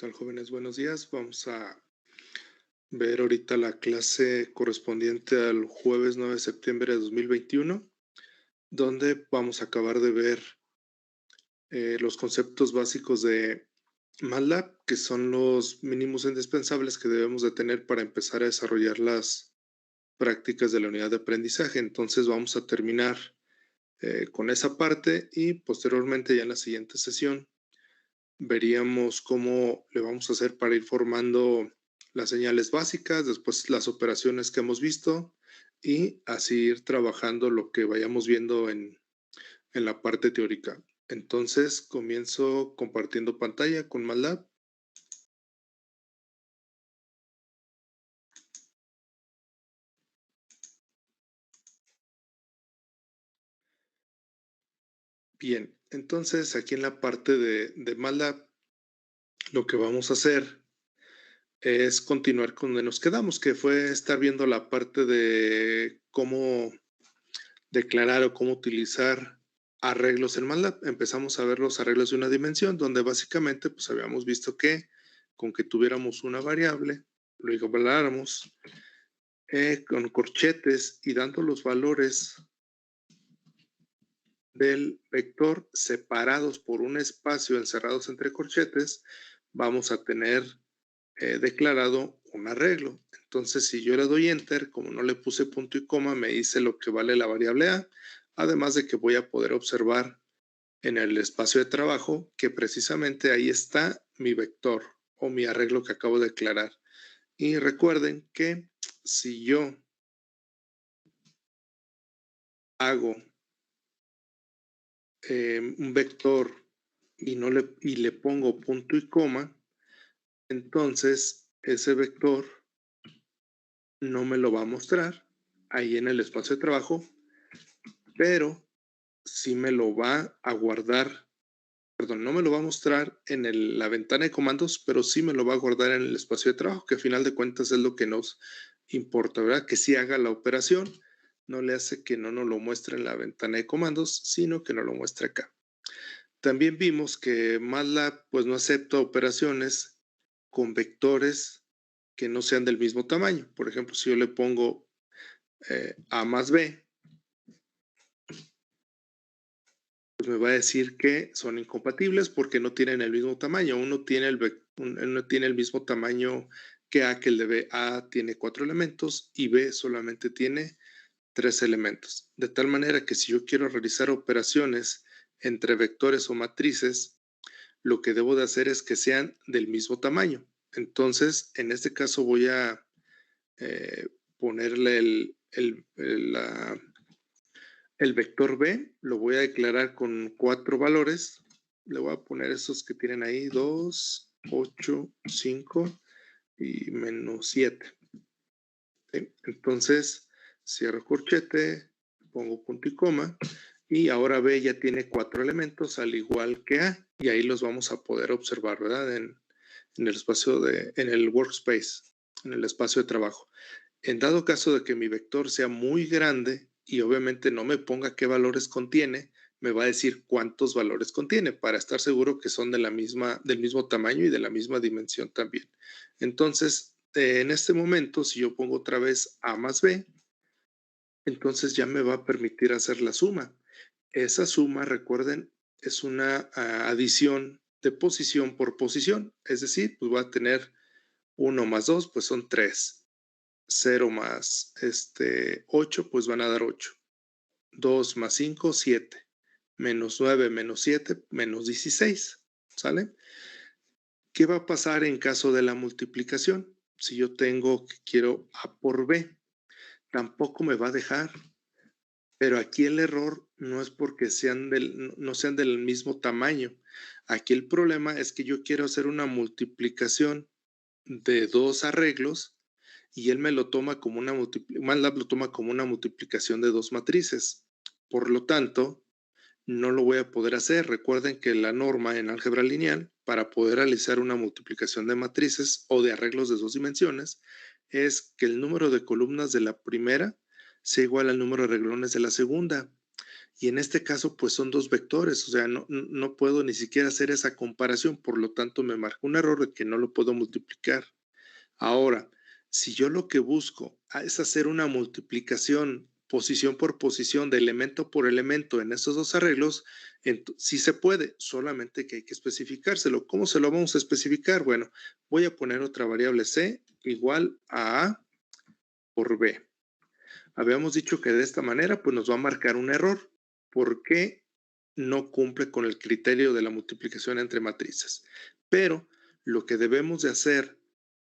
tal, jóvenes? Buenos días. Vamos a ver ahorita la clase correspondiente al jueves 9 de septiembre de 2021, donde vamos a acabar de ver los conceptos básicos de MATLAB, que son los mínimos indispensables que debemos de tener para empezar a desarrollar las prácticas de la unidad de aprendizaje. Entonces vamos a terminar con esa parte y posteriormente ya en la siguiente sesión veríamos cómo le vamos a hacer para ir formando las señales básicas, después las operaciones que hemos visto y así ir trabajando lo que vayamos viendo en la parte teórica. Entonces comienzo compartiendo pantalla con MATLAB. Bien, entonces aquí en la parte de MATLAB lo que vamos a hacer es continuar con donde nos quedamos, que fue estar viendo la parte de cómo declarar o cómo utilizar arreglos en MATLAB. Empezamos a ver los arreglos de una dimensión, donde básicamente pues habíamos visto que con que tuviéramos una variable, lo igualáramos con corchetes y dando los valores del vector separados por un espacio encerrados entre corchetes, vamos a tener declarado un arreglo. Entonces, si yo le doy enter, como no le puse punto y coma, me dice lo que vale la variable a, además de que voy a poder observar en el espacio de trabajo que precisamente ahí está mi vector o mi arreglo que acabo de declarar. Y recuerden que si yo hago un vector y le pongo punto y coma, entonces ese vector no me lo va a mostrar ahí en el espacio de trabajo, pero sí me lo va a guardar, perdón, no me lo va a mostrar en la ventana de comandos, pero sí me lo va a guardar en el espacio de trabajo, que a final de cuentas es lo que nos importa, ¿verdad? Que sí haga la operación, no le hace que no nos lo muestre en la ventana de comandos, sino que nos lo muestre acá. También vimos que MATLAB pues no acepta operaciones con vectores que no sean del mismo tamaño. Por ejemplo, si yo le pongo A más B, pues me va a decir que son incompatibles porque no tienen el mismo tamaño. Uno tiene el mismo tamaño que A, que el de B. A tiene 4 elementos y B solamente tiene 3 elementos. De tal manera que si yo quiero realizar operaciones entre vectores o matrices, lo que debo de hacer es que sean del mismo tamaño. Entonces, en este caso voy a ponerle el vector B, lo voy a declarar con 4 valores. Le voy a poner esos que tienen ahí, 2, 8, 5 y menos 7. ¿Sí? Entonces, cierro corchete, pongo punto y coma, y ahora B ya tiene 4 elementos, al igual que A, y ahí los vamos a poder observar, ¿verdad? En el espacio en el workspace, en el espacio de trabajo. En dado caso de que mi vector sea muy grande y obviamente no me ponga qué valores contiene, me va a decir cuántos valores contiene para estar seguro que son del mismo tamaño y de la misma dimensión también. Entonces, en este momento, si yo pongo otra vez A más B, entonces ya me va a permitir hacer la suma. Esa suma, recuerden, es una adición de posición por posición. Es decir, pues voy a tener 1 más 2, pues son 3. 0 más 8, pues van a dar 8. 2 más 5, 7. Menos 9 menos 7, menos 16. ¿Sale? ¿Qué va a pasar en caso de la multiplicación? Si yo tengo que quiero A por B, tampoco me va a dejar. Pero aquí el error no es porque no sean del mismo tamaño. Aquí el problema es que yo quiero hacer una multiplicación de 2 arreglos y él me lo toma como MATLAB lo toma como una multiplicación de 2 matrices. Por lo tanto, no lo voy a poder hacer. Recuerden que la norma en álgebra lineal para poder realizar una multiplicación de matrices o de arreglos de 2 dimensiones es que el número de columnas de la primera sea igual al número de renglones de la segunda. Y en este caso, pues son dos vectores, o sea, no puedo ni siquiera hacer esa comparación, por lo tanto me marca un error de que no lo puedo multiplicar. Ahora, si yo lo que busco es hacer una multiplicación posición por posición, de elemento por elemento en esos dos arreglos, sí se puede, solamente que hay que especificárselo. ¿Cómo se lo vamos a especificar? Bueno, voy a poner otra variable c igual a por b. Habíamos dicho que de esta manera pues nos va a marcar un error porque no cumple con el criterio de la multiplicación entre matrices. Pero lo que debemos de hacer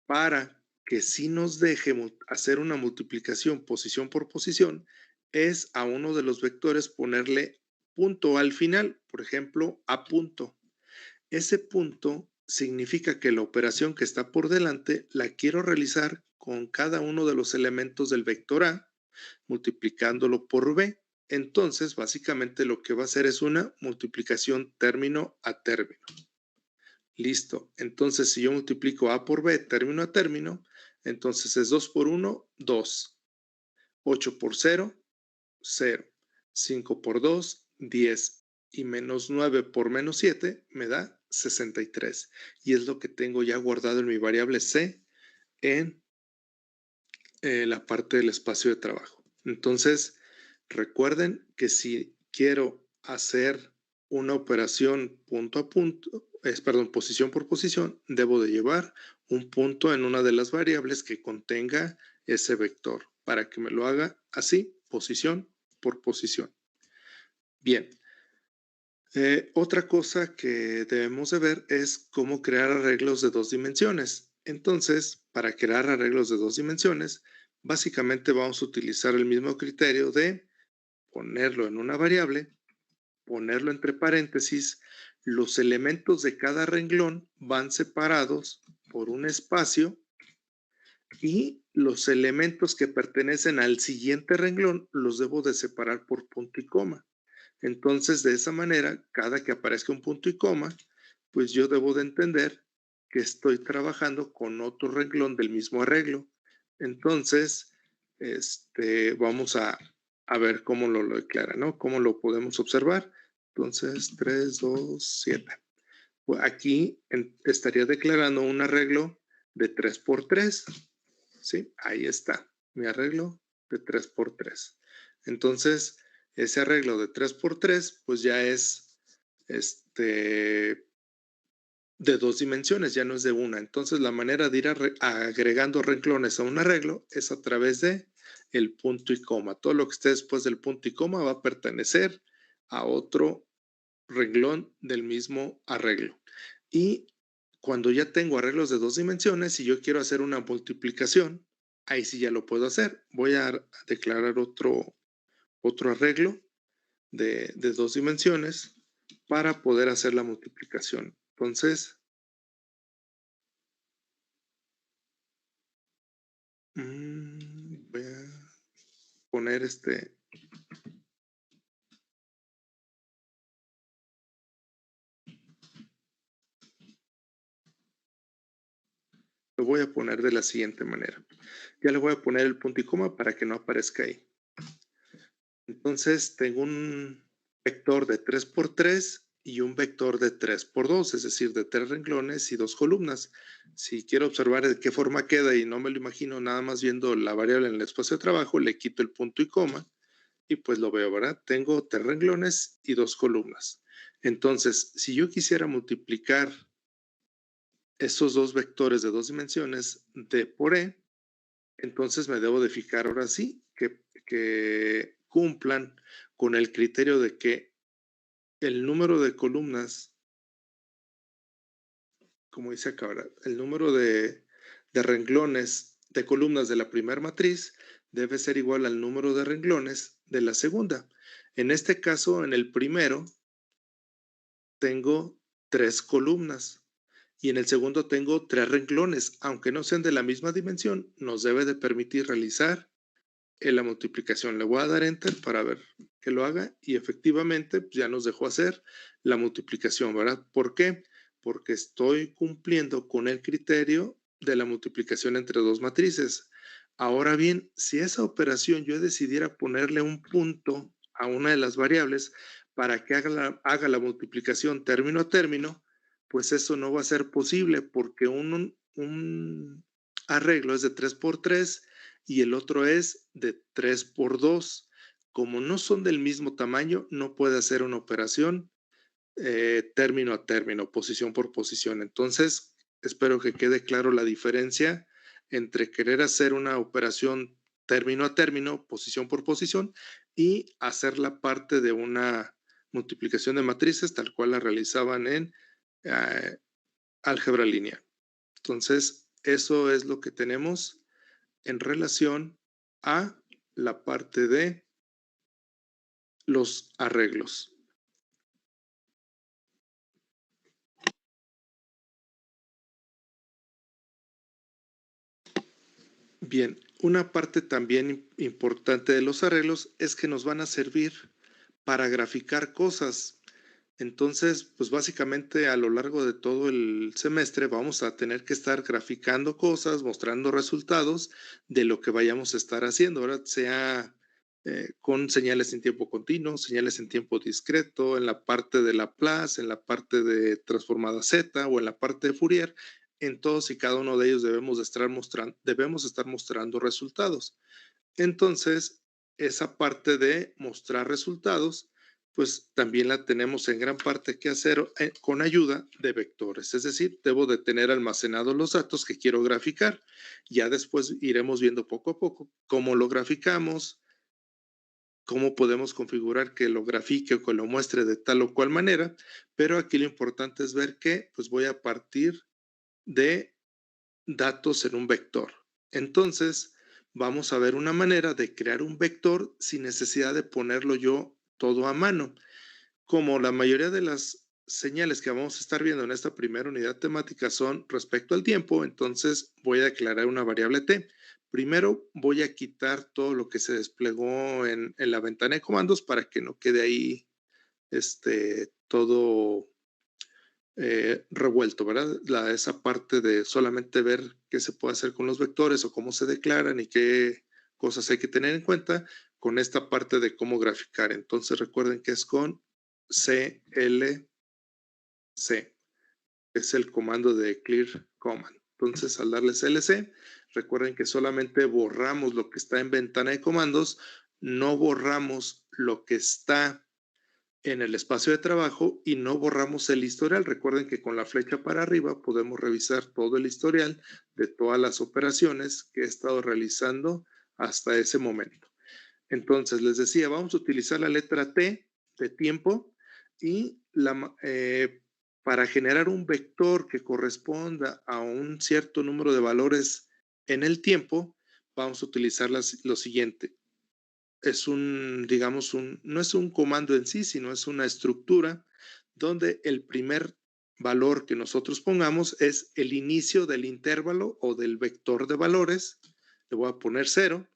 para que sí nos deje hacer una multiplicación posición por posición es a uno de los vectores ponerle punto al final, por ejemplo, a punto. Ese punto significa que la operación que está por delante la quiero realizar con cada uno de los elementos del vector A, multiplicándolo por B. Entonces, básicamente lo que va a hacer es una multiplicación término a término. Listo. Entonces, si yo multiplico A por B término a término, entonces es 2 por 1, 2. 8 por 0, 0. 5 por 2, 10. Y menos 9 por menos 7 me da 63. Y es lo que tengo ya guardado en mi variable C en la parte del espacio de trabajo. Entonces, recuerden que si quiero hacer una operación punto a punto, perdón, posición por posición, debo de llevar un punto en una de las variables que contenga ese vector para que me lo haga así, posición por posición. Bien. Otra cosa que debemos de ver es cómo crear arreglos de dos dimensiones. Entonces, para crear arreglos de dos dimensiones, básicamente vamos a utilizar el mismo criterio de ponerlo en una variable, ponerlo entre paréntesis, los elementos de cada renglón van separados por un espacio y los elementos que pertenecen al siguiente renglón los debo de separar por punto y coma. Entonces, de esa manera, cada que aparezca un punto y coma, pues yo debo de entender que estoy trabajando con otro renglón del mismo arreglo. Entonces, vamos a ver cómo lo declara, ¿no? Cómo lo podemos observar. Entonces, 3, 2, 7. Pues aquí estaría declarando un arreglo de 3 por 3. ¿Sí? Ahí está, mi arreglo de 3 por 3. Entonces, ese arreglo de 3 por 3, pues ya es de dos dimensiones, ya no es de una. Entonces, la manera de ir agregando renglones a un arreglo es a través de el punto y coma. Todo lo que esté después del punto y coma va a pertenecer a otro renglón del mismo arreglo. Y cuando ya tengo arreglos de dos dimensiones, si yo quiero hacer una multiplicación, ahí sí ya lo puedo hacer. Voy a declarar otro arreglo de dos dimensiones para poder hacer la multiplicación. Entonces, voy a poner lo voy a poner de la siguiente manera. Ya le voy a poner el punto y coma para que no aparezca ahí. Entonces, tengo un vector de 3 por 3 y un vector de 3 por 2, es decir, de 3 renglones y 2 columnas. Si quiero observar de qué forma queda y no me lo imagino nada más viendo la variable en el espacio de trabajo, le quito el punto y coma y pues lo veo, ¿verdad? Tengo 3 renglones y 2 columnas. Entonces, si yo quisiera multiplicar esos dos vectores de dos dimensiones D por E, entonces me debo de fijar ahora sí que cumplan con el criterio de que el número de columnas, como dice acá ahora, el número de renglones de columnas de la primera matriz debe ser igual al número de renglones de la segunda. En este caso, en el primero, tengo 3 columnas y en el segundo tengo 3 renglones. Aunque no sean de la misma dimensión, nos debe de permitir realizar en la multiplicación. Le voy a dar enter para ver que lo haga y efectivamente pues, ya nos dejó hacer la multiplicación, ¿verdad? ¿Por qué? Porque estoy cumpliendo con el criterio de la multiplicación entre dos matrices. Ahora bien, si esa operación yo decidiera ponerle un punto a una de las variables para que haga la multiplicación término a término, pues eso no va a ser posible porque un arreglo es de 3 por 3 y el otro es de 3 por 2. Como no son del mismo tamaño, no puede hacer una operación término a término, posición por posición. Entonces, espero que quede claro la diferencia entre querer hacer una operación término a término, posición por posición, y hacer la parte de una multiplicación de matrices tal cual la realizaban en eh, álgebra lineal. Entonces, eso es lo que tenemos en relación a la parte de los arreglos. Bien, una parte también importante de los arreglos es que nos van a servir para graficar cosas. Entonces, pues básicamente a lo largo de todo el semestre vamos a tener que estar graficando cosas, mostrando resultados de lo que vayamos a estar haciendo, ¿verdad? Sea con señales en tiempo continuo, señales en tiempo discreto, en la parte de Laplace, en la parte de transformada Z o en la parte de Fourier. En todos y cada uno de ellos debemos estar mostrando resultados. Entonces, esa parte de mostrar resultados, pues también la tenemos en gran parte que hacer con ayuda de vectores. Es decir, debo de tener almacenados los datos que quiero graficar. Ya después iremos viendo poco a poco cómo lo graficamos, cómo podemos configurar que lo grafique o que lo muestre de tal o cual manera. Pero aquí lo importante es ver que pues voy a partir de datos en un vector. Entonces, vamos a ver una manera de crear un vector sin necesidad de ponerlo yo todo a mano. Como la mayoría de las señales que vamos a estar viendo en esta primera unidad temática son respecto al tiempo, entonces voy a declarar una variable t. Primero voy a quitar todo lo que se desplegó en la ventana de comandos para que no quede ahí todo revuelto, ¿verdad? Esa parte de solamente ver qué se puede hacer con los vectores o cómo se declaran y qué cosas hay que tener en cuenta con esta parte de cómo graficar. Entonces recuerden que es con CLC, es el comando de clear command. Entonces al darle CLC, recuerden que solamente borramos lo que está en ventana de comandos, no borramos lo que está en el espacio de trabajo y no borramos el historial. Recuerden que con la flecha para arriba podemos revisar todo el historial de todas las operaciones que he estado realizando hasta ese momento. Entonces, les decía, vamos a utilizar la letra T de tiempo y para generar un vector que corresponda a un cierto número de valores en el tiempo, vamos a utilizar lo siguiente. Es digamos, no es un comando en sí, sino es una estructura donde el primer valor que nosotros pongamos es el inicio del intervalo o del vector de valores. Le voy a poner 0.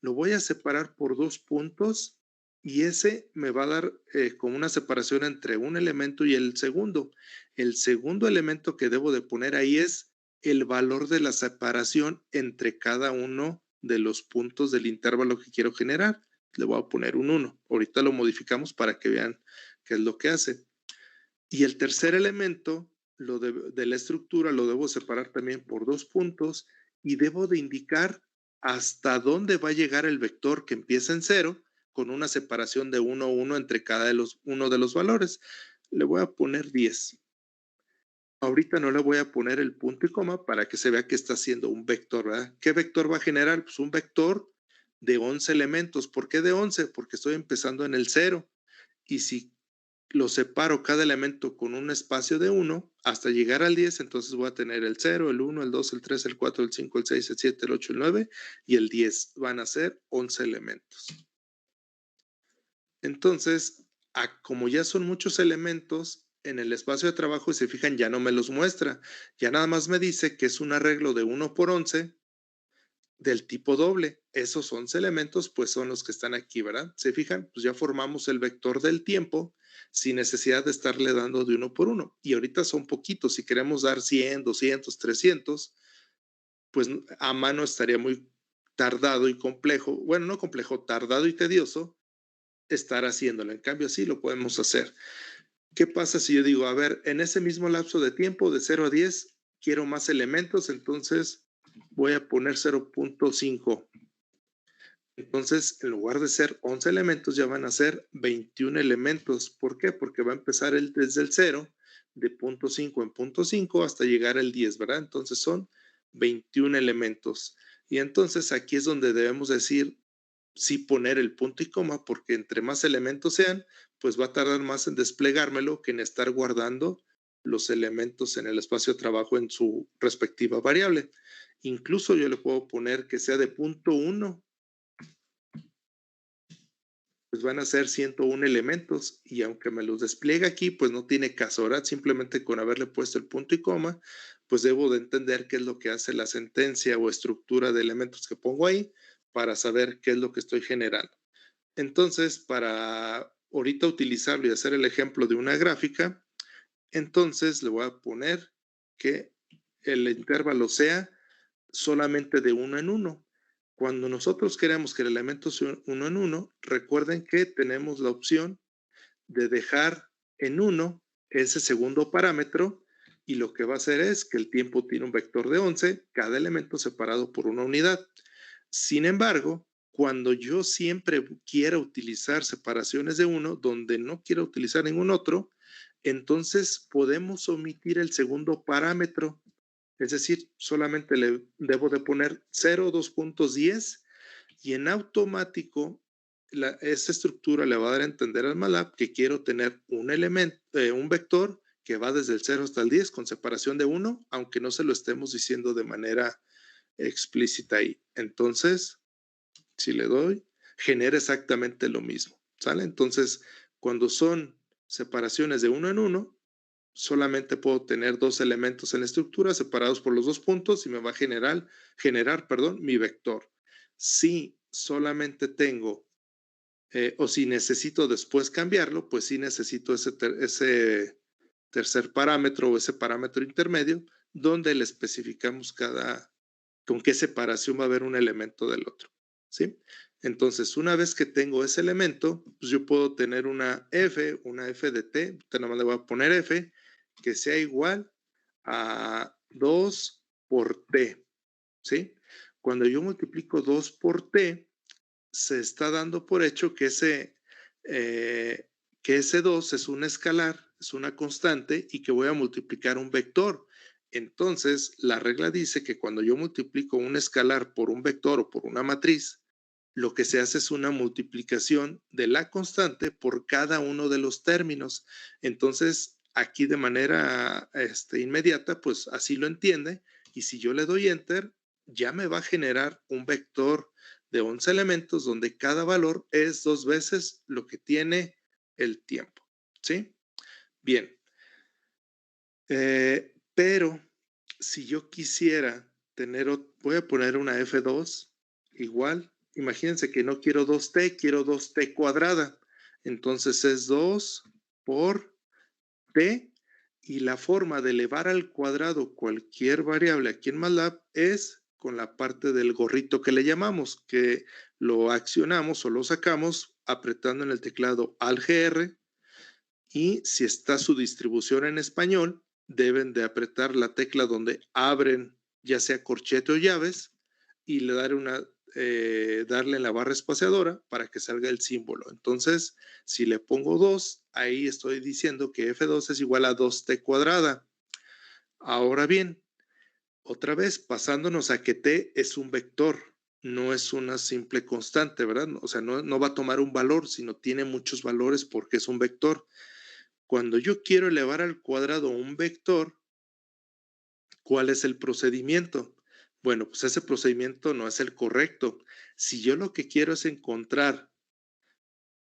Lo voy a separar por 2 puntos y ese me va a dar como una separación entre un elemento y el segundo. El segundo elemento que debo de poner ahí es el valor de la separación entre cada uno de los puntos del intervalo que quiero generar. Le voy a poner un 1. Ahorita lo modificamos para que vean qué es lo que hace. Y el tercer elemento de la estructura lo debo separar también por 2 puntos y debo de indicar hasta dónde va a llegar el vector que empieza en 0 con una separación de 1, 1 entre uno de los valores. Le voy a poner 10. Ahorita no le voy a poner el punto y coma para que se vea que está haciendo un vector, ¿verdad? ¿Qué vector va a generar? Pues un vector de 11 elementos. ¿Por qué de 11? Porque estoy empezando en el 0. Y si lo separo cada elemento con un espacio de 1 hasta llegar al 10, entonces voy a tener el 0, el 1, el 2, el 3, el 4, el 5, el 6, el 7, el 8, el 9 y el 10. Van a ser 11 elementos. Entonces, como ya son muchos elementos, en el espacio de trabajo, si se fijan, ya no me los muestra. Ya nada más me dice que es un arreglo de 1 por 11 del tipo doble. Esos 11 elementos, pues son los que están aquí, ¿verdad? ¿Se fijan? Pues ya formamos el vector del tiempo sin necesidad de estarle dando de uno por uno. Y ahorita son poquitos. Si queremos dar 100, 200, 300, pues a mano estaría muy tardado y complejo. Bueno, no complejo, tardado y tedioso estar haciéndolo. En cambio, así lo podemos hacer. ¿Qué pasa si yo digo, a ver, en ese mismo lapso de tiempo, de 0 a 10, quiero más elementos, entonces voy a poner 0.5. Entonces, en lugar de ser 11 elementos, ya van a ser 21 elementos. ¿Por qué? Porque va a empezar desde el 0, de punto 5 en punto 5 hasta llegar al 10, ¿verdad? Entonces son 21 elementos. Y entonces aquí es donde debemos decir sí poner el punto y coma, porque entre más elementos sean, pues va a tardar más en desplegármelo que en estar guardando los elementos en el espacio de trabajo en su respectiva variable. Incluso yo le puedo poner que sea de punto 1, pues van a ser 101 elementos y aunque me los despliegue aquí, pues no tiene caso, ¿verdad? Simplemente con haberle puesto el punto y coma, pues debo de entender qué es lo que hace la sentencia o estructura de elementos que pongo ahí para saber qué es lo que estoy generando. Entonces, para ahorita utilizarlo y hacer el ejemplo de una gráfica, entonces le voy a poner que el intervalo sea solamente de uno en uno. Cuando nosotros queremos que el elemento sea uno en uno, recuerden que tenemos la opción de dejar en uno ese segundo parámetro y lo que va a hacer es que el tiempo tiene un vector de 11, cada elemento separado por una unidad. Sin embargo, cuando yo siempre quiera utilizar separaciones de uno, donde no quiero utilizar ningún otro, entonces podemos omitir el segundo parámetro. Es decir, solamente le debo de poner 0, 2.10 y en automático esta estructura le va a dar a entender al MATLAB que quiero tener un elemento, un vector que va desde el 0 hasta el 10 con separación de 1, aunque no se lo estemos diciendo de manera explícita ahí. Entonces, si le doy, genera exactamente lo mismo, ¿sale? Entonces, cuando son separaciones de uno en uno, solamente puedo tener dos elementos en la estructura separados por los dos puntos y me va a generar mi vector. Si solamente tengo o si necesito después cambiarlo, pues sí necesito ese tercer parámetro o ese parámetro intermedio donde le especificamos con qué separación va a haber un elemento del otro, ¿sí? Entonces, una vez que tengo ese elemento, pues yo puedo tener una f de t, ahorita nada más le voy a poner f, que sea igual a 2 por t, ¿sí? Cuando yo multiplico 2 por t, se está dando por hecho que ese 2 es un escalar, es una constante y que voy a multiplicar un vector. Entonces, la regla dice que cuando yo multiplico un escalar por un vector o por una matriz, lo que se hace es una multiplicación de la constante por cada uno de los términos. Entonces, aquí de manera inmediata, pues así lo entiende. Y si yo le doy enter, ya me va a generar un vector de 11 elementos donde cada valor es 2 veces lo que tiene el tiempo. ¿Sí? Bien. Pero si yo quisiera tener, voy a poner una F2 igual. Imagínense que no quiero 2t, quiero 2t cuadrada. Entonces es 2 por t y la forma de elevar al cuadrado cualquier variable aquí en MATLAB es con la parte del gorrito que le llamamos, que lo accionamos o lo sacamos apretando en el teclado Alt-GR y si está su distribución en español, deben de apretar la tecla donde abren ya sea corchete o llaves y darle en la barra espaciadora para que salga el símbolo. Entonces, si le pongo 2, ahí estoy diciendo que F2 es igual a 2t cuadrada. Ahora bien, otra vez pasándonos a que t es un vector, no es una simple constante, ¿verdad? O sea, no va a tomar un valor, sino tiene muchos valores porque es un vector. Cuando yo quiero elevar al cuadrado un vector, ¿cuál es el procedimiento? Bueno, pues ese procedimiento no es el correcto. Si yo lo que quiero es encontrar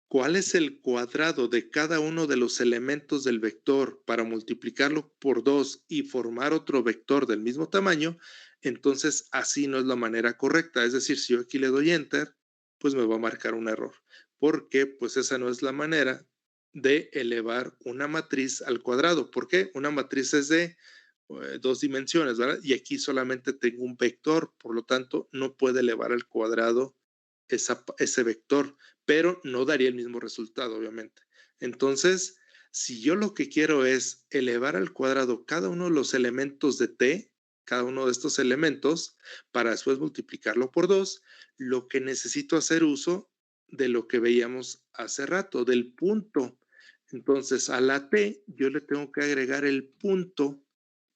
cuál es el cuadrado de cada uno de los elementos del vector para multiplicarlo por 2 y formar otro vector del mismo tamaño, entonces así no es la manera correcta. Es decir, si yo aquí le doy enter, pues me va a marcar un error, porque pues esa no es la manera de elevar una matriz al cuadrado. ¿Por qué? Una matriz es de 2 dimensiones, ¿verdad? Y aquí solamente tengo un vector, por lo tanto, no puede elevar al cuadrado ese vector, pero no daría el mismo resultado, obviamente. Entonces, si yo lo que quiero es elevar al cuadrado cada uno de los elementos de t, cada uno de estos elementos, para después multiplicarlo por 2, lo que necesito hacer uso de lo que veíamos hace rato, del punto. Entonces, a la t yo le tengo que agregar el punto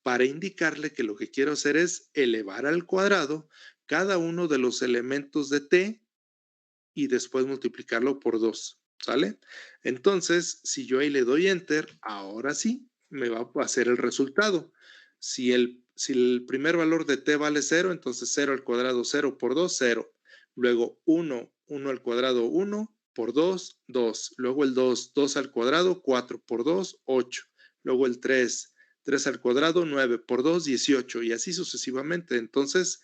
para indicarle que lo que quiero hacer es elevar al cuadrado cada uno de los elementos de t y después multiplicarlo por 2, ¿sale? Entonces, si yo ahí le doy enter, ahora sí me va a hacer el resultado. Si el primer valor de t vale 0, entonces 0 al cuadrado, 0 por 2, 0. Luego 1, 1 al cuadrado, 1 por 2, 2. Luego el 2, 2 al cuadrado, 4 por 2, 8. Luego el 3, 3 al cuadrado, 9 por 2, 18. Y así sucesivamente. Entonces,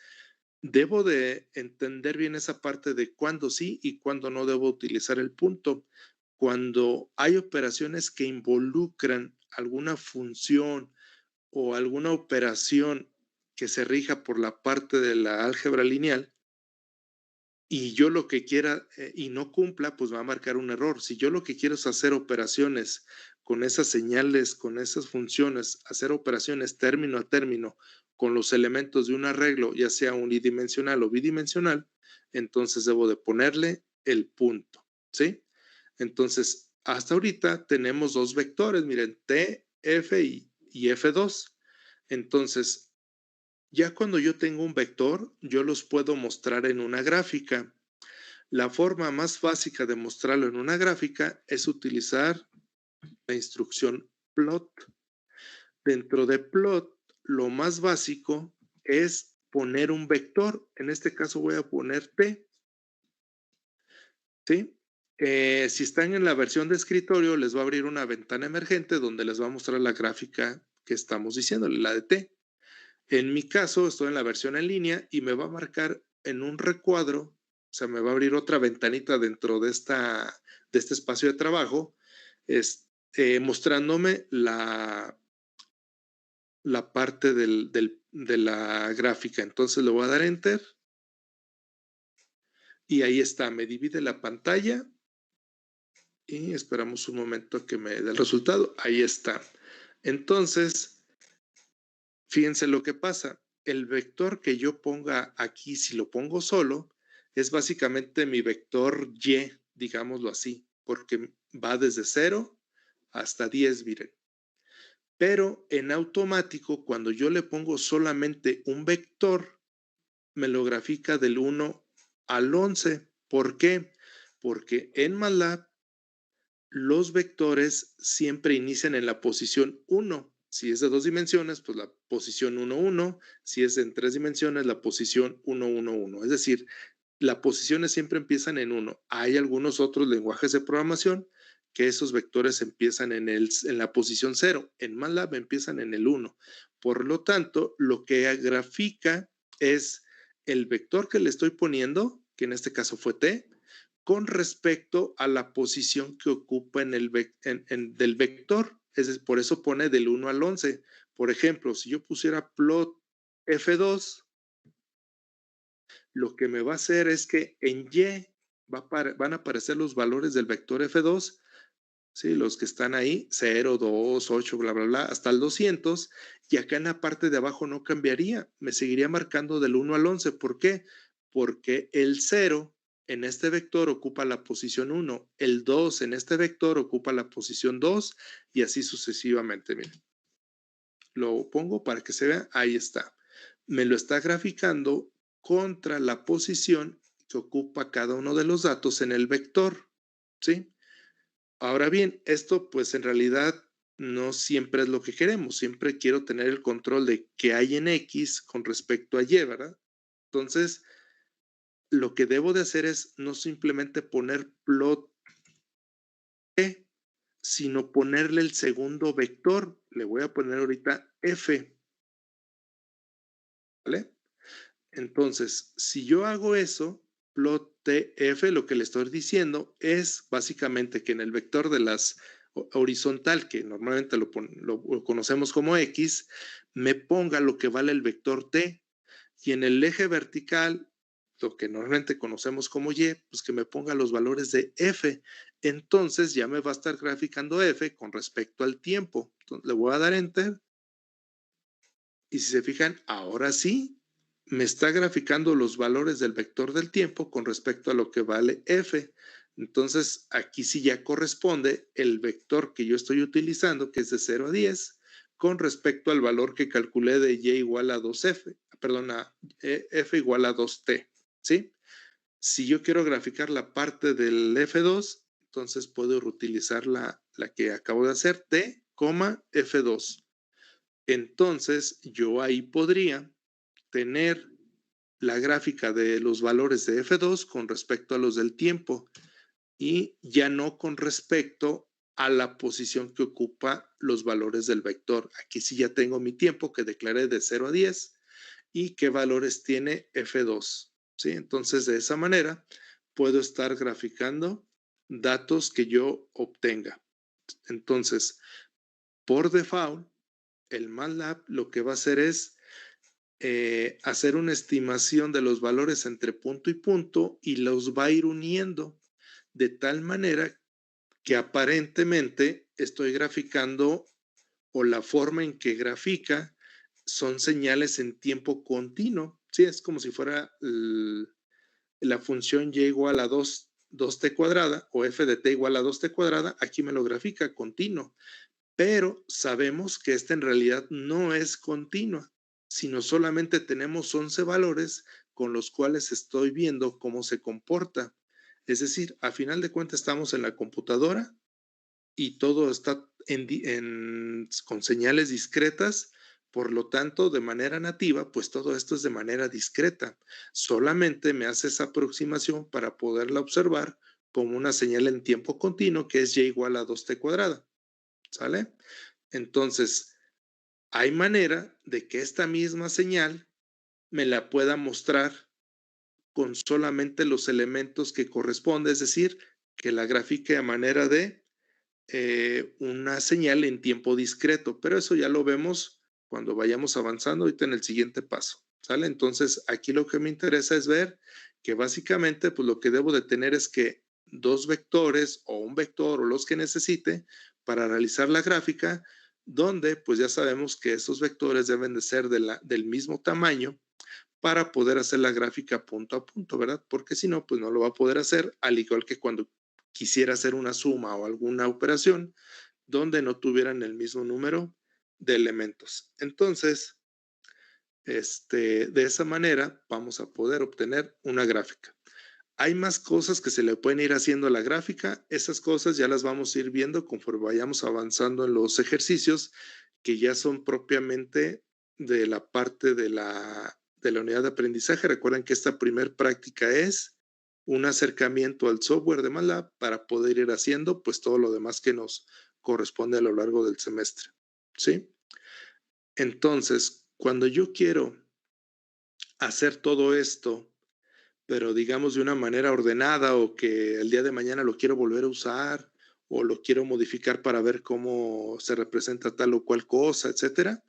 debo de entender bien esa parte de cuándo sí y cuándo no debo utilizar el punto. Cuando hay operaciones que involucran alguna función o alguna operación que se rija por la parte de la álgebra lineal y yo lo que quiera y no cumpla, pues va a marcar un error. Si yo lo que quiero es hacer operaciones con esas señales, con esas funciones, hacer operaciones término a término con los elementos de un arreglo, ya sea unidimensional o bidimensional, entonces debo de ponerle el punto, ¿sí? Entonces, hasta ahorita tenemos dos vectores, miren, T, F y F2. Entonces, ya cuando yo tengo un vector, yo los puedo mostrar en una gráfica. La forma más básica de mostrarlo en una gráfica es utilizar la instrucción plot. Dentro de plot, lo más básico es poner un vector. En este caso voy a poner T. ¿Sí? Si están en la versión de escritorio, les va a abrir una ventana emergente donde les va a mostrar la gráfica que estamos diciéndole, la de T. En mi caso, estoy en la versión en línea y me va a marcar en un recuadro, o sea, me va a abrir otra ventanita dentro de este espacio de trabajo, mostrándome la parte de la gráfica. Entonces le voy a dar enter y ahí está, me divide la pantalla y esperamos un momento a que me dé el resultado. Ahí está. Entonces, fíjense lo que pasa. El vector que yo ponga aquí, si lo pongo solo, es básicamente mi vector Y, digámoslo así, porque va desde 0 hasta 10, miren. Pero en automático, cuando yo le pongo solamente un vector, me lo grafica del 1 al 11. ¿Por qué? Porque en MATLAB los vectores siempre inician en la posición 1. Si es de 2 dimensiones, pues la posición 1, 1. Si es en 3 dimensiones, la posición 1, 1, 1. Es decir, las posiciones siempre empiezan en 1. Hay algunos otros lenguajes de programación que esos vectores empiezan en la posición 0. En MATLAB empiezan en el 1. Por lo tanto, lo que grafica es el vector que le estoy poniendo, que en este caso fue t, con respecto a la posición que ocupa del vector. Por eso pone del 1 al 11. Por ejemplo, si yo pusiera plot F2, lo que me va a hacer es que en Y van a aparecer los valores del vector F2, ¿sí? Los que están ahí, 0, 2, 8, bla, bla, bla, hasta el 200, y acá en la parte de abajo no cambiaría, me seguiría marcando del 1 al 11. ¿Por qué? Porque el 0 en este vector ocupa la posición 1, el 2 en este vector ocupa la posición 2, y así sucesivamente. Miren, lo pongo para que se vea, ahí está. Me lo está graficando contra la posición que ocupa cada uno de los datos en el vector, ¿sí? Ahora bien, esto pues en realidad no siempre es lo que queremos. Siempre quiero tener el control de qué hay en X con respecto a Y, ¿verdad? Entonces, lo que debo de hacer es no simplemente poner plot E, sino ponerle el segundo vector. Le voy a poner ahorita F, ¿vale? Entonces, si yo hago eso, plot TF, lo que le estoy diciendo es básicamente que en el vector de las horizontal, que normalmente lo conocemos como X, me ponga lo que vale el vector T. Y en el eje vertical, lo que normalmente conocemos como Y, pues que me ponga los valores de F. Entonces ya me va a estar graficando F con respecto al tiempo. Entonces, le voy a dar Enter y si se fijan, ahora sí me está graficando los valores del vector del tiempo con respecto a lo que vale F. Entonces, aquí sí ya corresponde el vector que yo estoy utilizando, que es de 0 a 10, con respecto al valor que calculé de Y igual a 2F, perdón, a F igual a 2T, ¿sí? Si yo quiero graficar la parte del F2, entonces puedo reutilizar la que acabo de hacer, T, F2. Entonces, yo ahí podría tener la gráfica de los valores de F2 con respecto a los del tiempo y ya no con respecto a la posición que ocupa los valores del vector. Aquí sí ya tengo mi tiempo que declaré de 0 a 10 y qué valores tiene F2. ¿Sí? Entonces, de esa manera puedo estar graficando datos que yo obtenga. Entonces, por default, el MATLAB lo que va a hacer es hacer una estimación de los valores entre punto y punto y los va a ir uniendo de tal manera que aparentemente estoy graficando o la forma en que grafica son señales en tiempo continuo. Sí, es como si fuera la función y igual a 2t cuadrada o f de t igual a 2t cuadrada. Aquí me lo grafica continuo, pero sabemos que esta en realidad no es continua, sino solamente tenemos 11 valores con los cuales estoy viendo cómo se comporta. Es decir, a final de cuentas estamos en la computadora y todo está con señales discretas, por lo tanto, de manera nativa, pues todo esto es de manera discreta. Solamente me hace esa aproximación para poderla observar como una señal en tiempo continuo que es y igual a 2t cuadrada. ¿Sale? Entonces, hay manera de que esta misma señal me la pueda mostrar con solamente los elementos que corresponde, es decir, que la grafique a manera de una señal en tiempo discreto, pero eso ya lo vemos cuando vayamos avanzando ahorita en el siguiente paso, ¿sale? Entonces, aquí lo que me interesa es ver que básicamente, pues lo que debo de tener es que dos vectores o un vector o los que necesite para realizar la gráfica, donde pues ya sabemos que esos vectores deben de ser del mismo tamaño para poder hacer la gráfica punto a punto, ¿verdad? Porque si no, pues no lo va a poder hacer, al igual que cuando quisiera hacer una suma o alguna operación donde no tuvieran el mismo número de elementos. Entonces, de esa manera vamos a poder obtener una gráfica. Hay más cosas que se le pueden ir haciendo a la gráfica. Esas cosas ya las vamos a ir viendo conforme vayamos avanzando en los ejercicios que ya son propiamente de la parte de la unidad de aprendizaje. Recuerden que esta primer práctica es un acercamiento al software de MATLAB para poder ir haciendo pues todo lo demás que nos corresponde a lo largo del semestre. ¿Sí? Entonces, cuando yo quiero hacer todo esto, pero digamos de una manera ordenada o que el día de mañana lo quiero volver a usar o lo quiero modificar para ver cómo se representa tal o cual cosa, etcétera.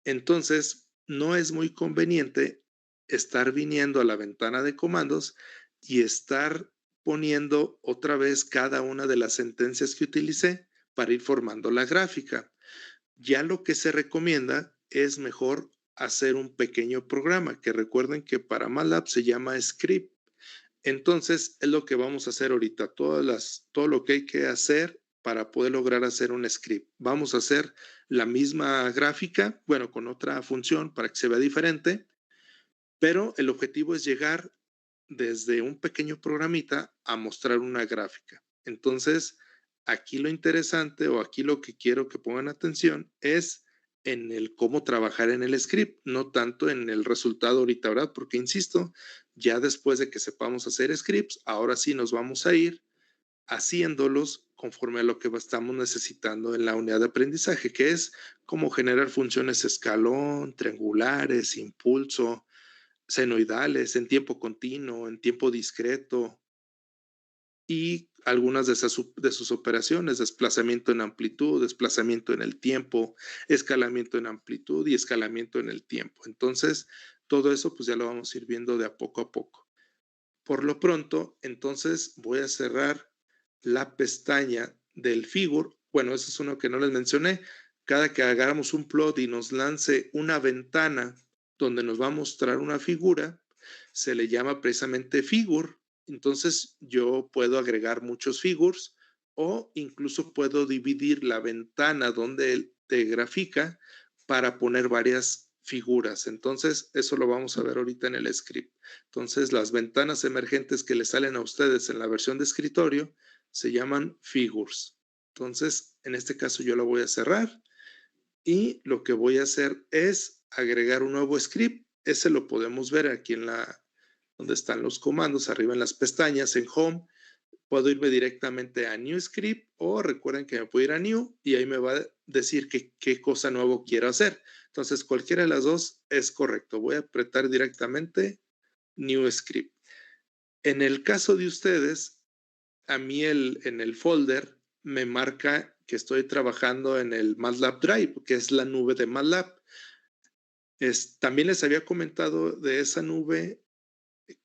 Entonces, no es muy conveniente estar viniendo a la ventana de comandos y estar poniendo otra vez cada una de las sentencias que utilicé para ir formando la gráfica. Ya lo que se recomienda es mejor hacer un pequeño programa, que recuerden que para MATLAB se llama script. Entonces, es lo que vamos a hacer ahorita, todo lo que hay que hacer para poder lograr hacer un script. Vamos a hacer la misma gráfica, bueno, con otra función para que se vea diferente, pero el objetivo es llegar desde un pequeño programita a mostrar una gráfica. Entonces, aquí lo interesante o aquí lo que quiero que pongan atención es en el cómo trabajar en el script, no tanto en el resultado ahorita, ¿verdad? Porque, insisto, ya después de que sepamos hacer scripts, ahora sí nos vamos a ir haciéndolos conforme a lo que estamos necesitando en la unidad de aprendizaje, que es cómo generar funciones escalón, triangulares, impulso, senoidales, en tiempo continuo, en tiempo discreto y algunas de sus operaciones, desplazamiento en amplitud, desplazamiento en el tiempo, escalamiento en amplitud y escalamiento en el tiempo. Entonces, todo eso pues ya lo vamos a ir viendo de a poco a poco. Por lo pronto, entonces voy a cerrar la pestaña del figure. Bueno, eso es uno que no les mencioné. Cada que hagamos un plot y nos lance una ventana donde nos va a mostrar una figura, se le llama precisamente figure. Entonces yo puedo agregar muchos figures o incluso puedo dividir la ventana donde él te grafica para poner varias figuras. Entonces, eso lo vamos a ver ahorita en el script. Entonces, las ventanas emergentes que le salen a ustedes en la versión de escritorio se llaman figures. Entonces, en este caso yo lo voy a cerrar y lo que voy a hacer es agregar un nuevo script. Ese lo podemos ver aquí en donde están los comandos, arriba en las pestañas, en Home. Puedo irme directamente a New Script o recuerden que me puedo ir a New y ahí me va a decir qué cosa nuevo quiero hacer. Entonces, cualquiera de las dos es correcto. Voy a apretar directamente New Script. En el caso de ustedes, a mí en el folder me marca que estoy trabajando en el MATLAB Drive, que es la nube de MATLAB. También les había comentado de esa nube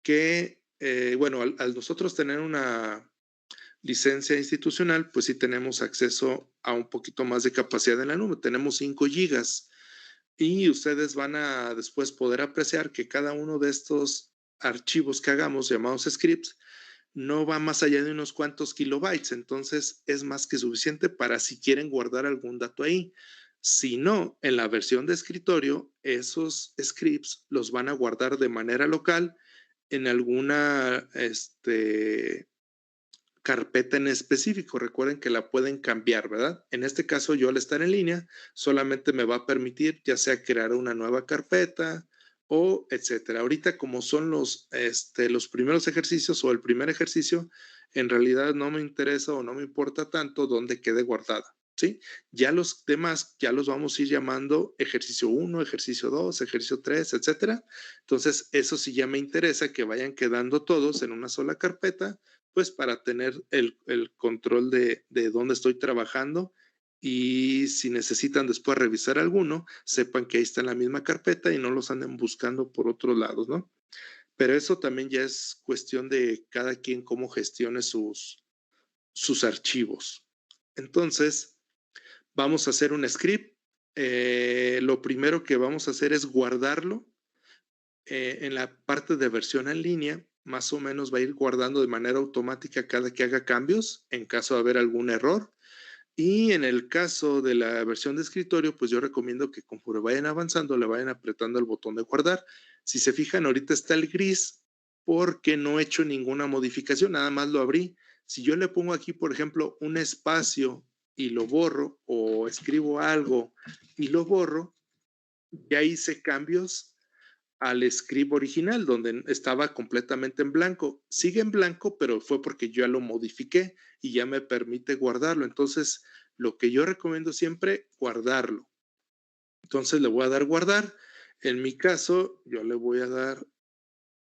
que, bueno, al nosotros tener una licencia institucional, pues sí tenemos acceso a un poquito más de capacidad en la nube. Tenemos 5 gigas y ustedes van a después poder apreciar que cada uno de estos archivos que hagamos, llamados scripts, no va más allá de unos cuantos kilobytes. Entonces es más que suficiente para si quieren guardar algún dato ahí. Si no, en la versión de escritorio, esos scripts los van a guardar de manera local en alguna carpeta en específico. Recuerden que la pueden cambiar, ¿verdad? En este caso, yo al estar en línea, solamente me va a permitir ya sea crear una nueva carpeta o etcétera. Ahorita, como son los primeros ejercicios o el primer ejercicio, en realidad no me interesa o no me importa tanto dónde quede guardada. ¿Sí? Ya los demás, ya los vamos a ir llamando ejercicio 1, ejercicio 2, ejercicio 3, etcétera. Entonces, eso sí ya me interesa que vayan quedando todos en una sola carpeta, pues para tener el control de dónde estoy trabajando y si necesitan después revisar alguno, sepan que ahí está en la misma carpeta y no los anden buscando por otros lados, ¿no? Pero eso también ya es cuestión de cada quien cómo gestione sus archivos. Entonces, vamos a hacer un script. Lo primero que vamos a hacer es guardarlo en la parte de versión en línea. Más o menos va a ir guardando de manera automática cada que haga cambios en caso de haber algún error. Y en el caso de la versión de escritorio, pues yo recomiendo que conforme vayan avanzando, le vayan apretando el botón de guardar. Si se fijan, ahorita está el gris porque no he hecho ninguna modificación, nada más lo abrí. Si yo le pongo aquí, por ejemplo, un espacio y lo borro o escribo algo y lo borro, ya hice cambios al script original, donde estaba completamente en blanco. Sigue en blanco, pero fue porque yo ya lo modifiqué y ya me permite guardarlo. Entonces, lo que yo recomiendo siempre, guardarlo. Entonces, le voy a dar guardar. En mi caso, yo le voy a dar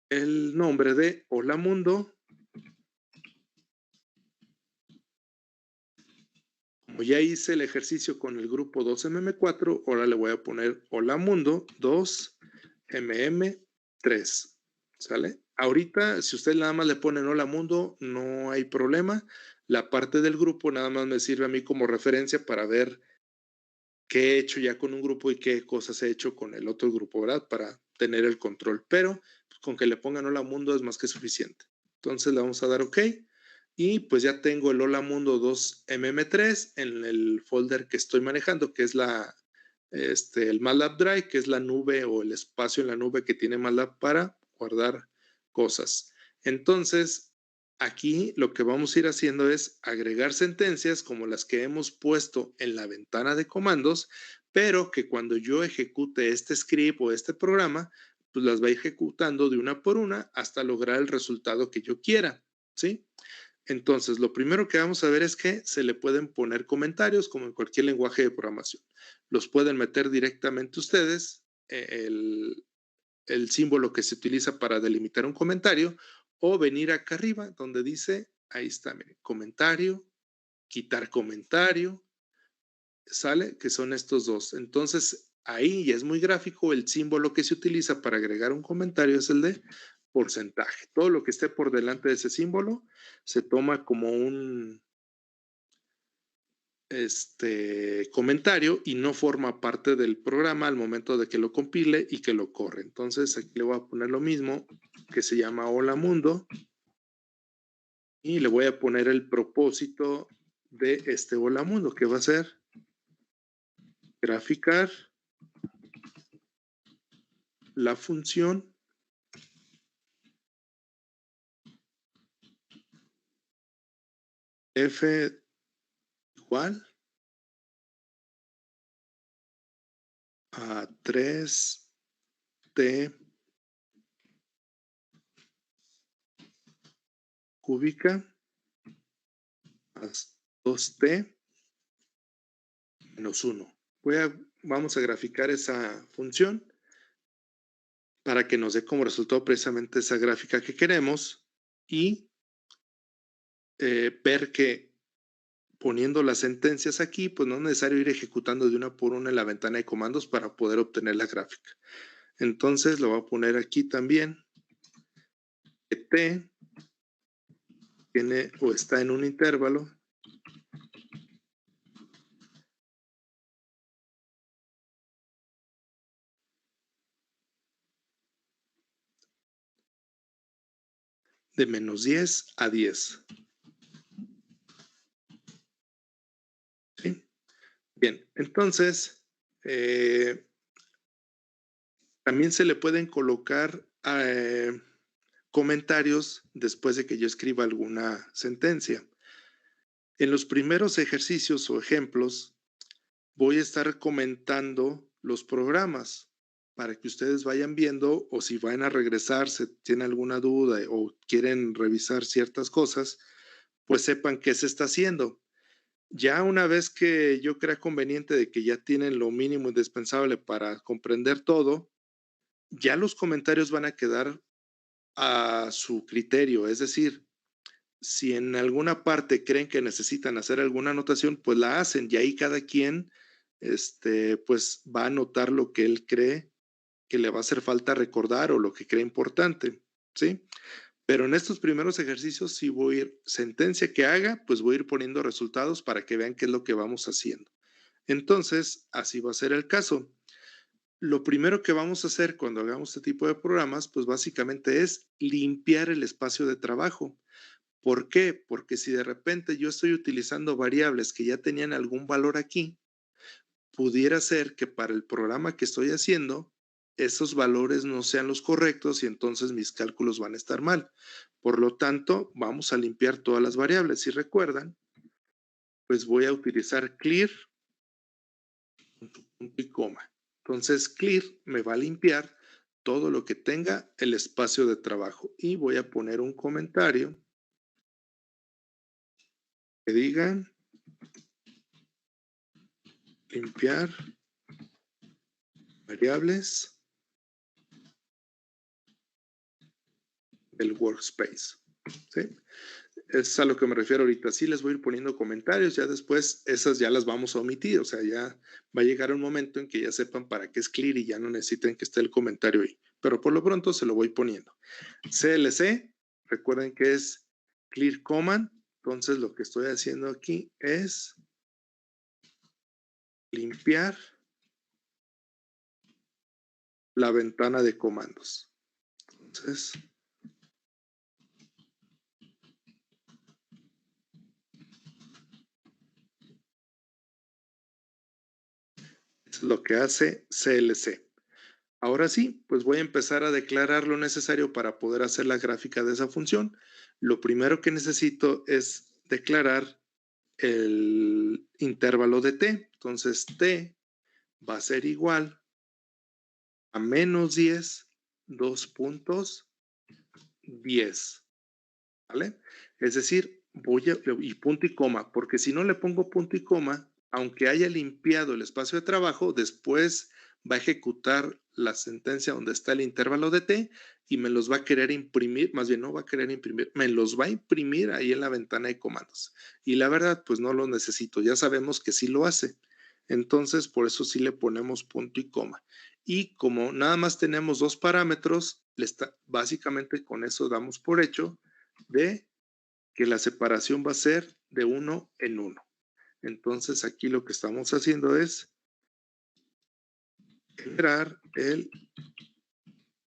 el nombre de Hola Mundo. Como ya hice el ejercicio con el grupo 2MM4, ahora le voy a poner Hola Mundo 2MM3. ¿Sale? Ahorita, si usted nada más le ponen Hola Mundo, no hay problema. La parte del grupo nada más me sirve a mí como referencia para ver qué he hecho ya con un grupo y qué cosas he hecho con el otro grupo, ¿verdad? Para tener el control. Pero pues, con que le pongan Hola Mundo es más que suficiente. Entonces le vamos a dar OK. Y pues ya tengo el Hola Mundo 2MM3 en el folder que estoy manejando, que es el MATLAB Drive, que es la nube o el espacio en la nube que tiene MATLAB para guardar cosas. Entonces, aquí lo que vamos a ir haciendo es agregar sentencias como las que hemos puesto en la ventana de comandos, pero que cuando yo ejecute este script o este programa, pues las va ejecutando de una por una hasta lograr el resultado que yo quiera, ¿sí? Entonces, lo primero que vamos a ver es que se le pueden poner comentarios como en cualquier lenguaje de programación. Los pueden meter directamente ustedes, el símbolo que se utiliza para delimitar un comentario, o venir acá arriba donde dice, ahí está, miren, comentario, quitar comentario, ¿sale? Que son estos dos. Entonces, ahí ya es muy gráfico, el símbolo que se utiliza para agregar un comentario es el de porcentaje. Todo lo que esté por delante de ese símbolo se toma como un comentario y no forma parte del programa al momento de que lo compile y que lo corre. Entonces aquí le voy a poner lo mismo, que se llama Hola Mundo, y le voy a poner el propósito de este Hola Mundo, que va a ser graficar la función f igual a 3t cúbica más 2t menos 1. Vamos a graficar esa función para que nos dé como resultado precisamente esa gráfica que queremos y ver que poniendo las sentencias aquí, pues no es necesario ir ejecutando de una por una en la ventana de comandos para poder obtener la gráfica. Entonces lo voy a poner aquí también, que t tiene o está en un intervalo de menos 10 a 10. ¿Sí? Bien, entonces también se le pueden colocar comentarios después de que yo escriba alguna sentencia. En los primeros ejercicios o ejemplos voy a estar comentando los programas para que ustedes vayan viendo o si van a regresar, si tienen alguna duda o quieren revisar ciertas cosas, pues sepan qué se está haciendo. Ya una vez que yo crea conveniente de que ya tienen lo mínimo indispensable para comprender todo, ya los comentarios van a quedar a su criterio. Es decir, si en alguna parte creen que necesitan hacer alguna anotación, pues la hacen y ahí cada quien pues va a anotar lo que él cree que le va a hacer falta recordar o lo que cree importante, ¿sí? Pero en estos primeros ejercicios sí voy a ir, sentencia que haga, pues voy a ir poniendo resultados para que vean qué es lo que vamos haciendo. Entonces, así va a ser el caso. Lo primero que vamos a hacer cuando hagamos este tipo de programas, pues básicamente es limpiar el espacio de trabajo. ¿Por qué? Porque si de repente yo estoy utilizando variables que ya tenían algún valor aquí, pudiera ser que para el programa que estoy haciendo, esos valores no sean los correctos y entonces mis cálculos van a estar mal. Por lo tanto, vamos a limpiar todas las variables. Si recuerdan, pues voy a utilizar clear, punto y coma. Entonces, clear me va a limpiar todo lo que tenga el espacio de trabajo. Y voy a poner un comentario que diga limpiar variables del workspace. ¿Sí? Es a lo que me refiero ahorita. Sí les voy a ir poniendo comentarios, ya después esas ya las vamos a omitir, o sea, ya va a llegar un momento en que ya sepan para qué es clear y ya no necesiten que esté el comentario ahí. Pero por lo pronto se lo voy poniendo. CLC, recuerden que es clear command, entonces lo que estoy haciendo aquí es limpiar la ventana de comandos. Entonces, es lo que hace CLC. Ahora sí, pues voy a empezar a declarar lo necesario para poder hacer la gráfica de esa función. Lo primero que necesito es declarar el intervalo de t. Entonces, t va a ser igual a menos 10, 2 puntos, 10. ¿Vale? Es decir, y punto y coma, porque si no le pongo punto y coma, aunque haya limpiado el espacio de trabajo, después va a ejecutar la sentencia donde está el intervalo de t y me los va a querer imprimir, más bien no va a querer imprimir, me los va a imprimir ahí en la ventana de comandos. Y la verdad, pues no lo necesito, ya sabemos que sí lo hace. Entonces, por eso sí le ponemos punto y coma. Y como nada más tenemos dos parámetros, básicamente con eso damos por hecho de que la separación va a ser de 1 en 1. Entonces aquí lo que estamos haciendo es generar el